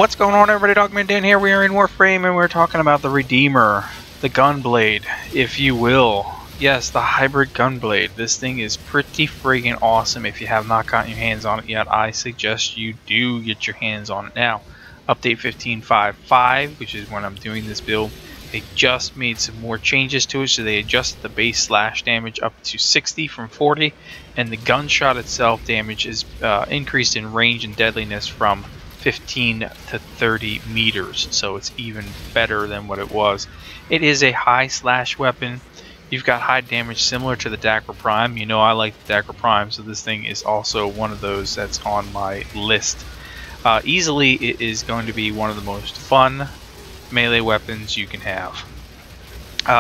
What's going on, everybody? Dogman Dan here. We are in Warframe and we're talking about the Redeemer, the Gunblade, if you will. Yes, the hybrid Gunblade. This thing is pretty friggin' awesome. If you have not gotten your hands on it yet, I suggest you do get your hands on it now. Update 15.5.5, which is when I'm doing this build. They just made some more changes to it, so they adjusted the base slash damage up to 60 from 40, and the gunshot itself damage is increased in range and deadliness from 15 to 30 meters, so it's even better than what it was. It is a high slash weapon. You've got high damage similar to the Dagger Prime. You know I like the Dagger Prime, so this thing is also one of those that's on my list. Easily, it is going to be one of the most fun melee weapons you can have.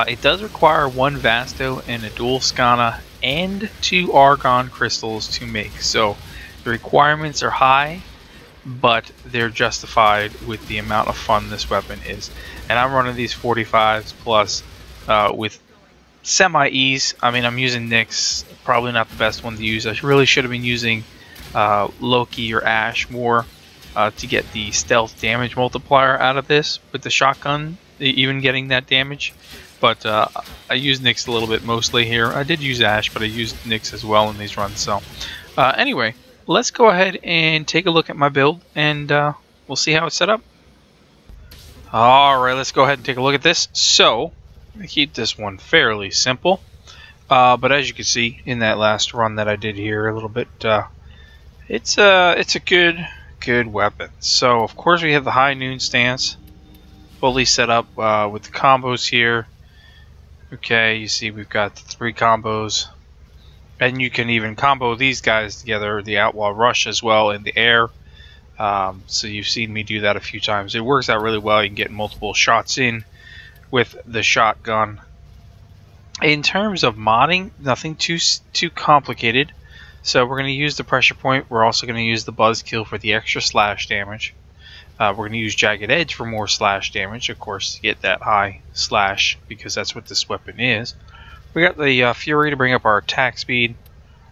It does require one Vasto and a dual Skana and 2 Argon crystals to make, so the requirements are high, but they're justified with the amount of fun this weapon is. And I'm running these 45s plus with semi-ease. I mean, I'm using Nyx, probably not the best one to use. I really should have been using Loki or Ash more to get the stealth damage multiplier out of this with the shotgun, even getting that damage. But I used Nyx a little bit mostly here. I did use Ash, but I used Nyx as well in these runs. So anyway, let's go ahead and take a look at my build, and we'll see how it's set up. Alright, let's go ahead and take a look at this. So, I keep this one fairly simple. But as you can see in that last run that I did here a little bit, it's a good weapon. So, of course, we have the high noon stance fully set up with the combos here. Okay, you see we've got the 3 combos. And you can even combo these guys together, the Outlaw Rush as well in the air. So you've seen me do that a few times. It works out really well. You can get multiple shots in with the shotgun. In terms of modding, nothing too complicated. So we're going to use the pressure point. We're also going to use the buzzkill for the extra slash damage. We're going to use Jagged Edge for more slash damage, of course, to get that high slash, because that's what this weapon is. We got the Fury to bring up our attack speed,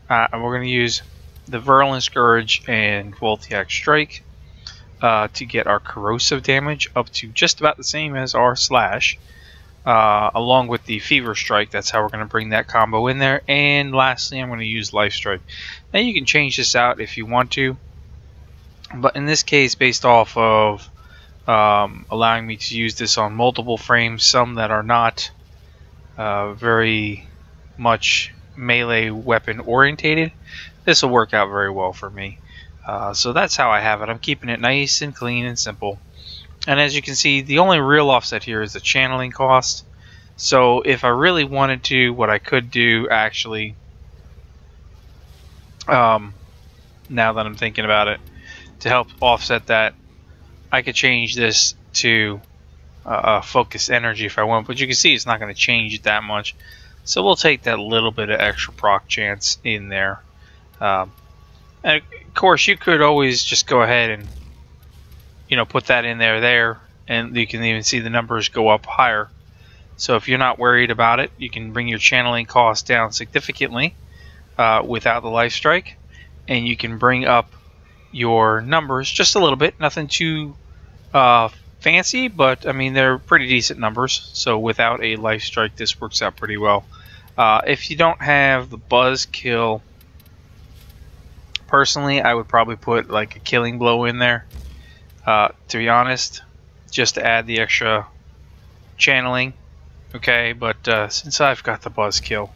and we're going to use the Virulent Scourge and Voltiac Strike to get our corrosive damage up to just about the same as our slash, along with the Fever Strike. That's how we're going to bring that combo in there. And lastly, I'm going to use Life Strike. Now you can change this out if you want to, but in this case, based off of allowing me to use this on multiple frames, some that are not very much melee weapon orientated, this will work out very well for me. So that's how I have it. I'm keeping it nice and clean and simple. And as you can see, the only real offset here is the channeling cost. So if I really wanted to, what I could do actually, now that I'm thinking about it, to help offset that, I could change this to focus energy if I want, but you can see it's not going to change it that much, so we'll take that little bit of extra proc chance in there. And of course you could always just go ahead and, you know, put that in there, and you can even see the numbers go up higher. So if you're not worried about it, you can bring your channeling cost down significantly without the Life Strike, and you can bring up your numbers just a little bit. Nothing too fancy, but I mean they're pretty decent numbers. So without a Life Strike, this works out pretty well. If you don't have the Buzzkill, personally I would probably put like a Killing Blow in there, to be honest, just to add the extra channeling. Okay, but since I've got the Buzzkill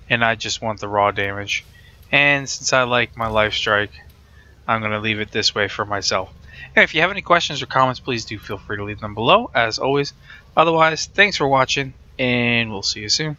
and I just want the raw damage, and since I like my Life Strike, I'm going to leave it this way for myself. And if you have any questions or comments, please do feel free to leave them below, as always. Otherwise, thanks for watching, and we'll see you soon.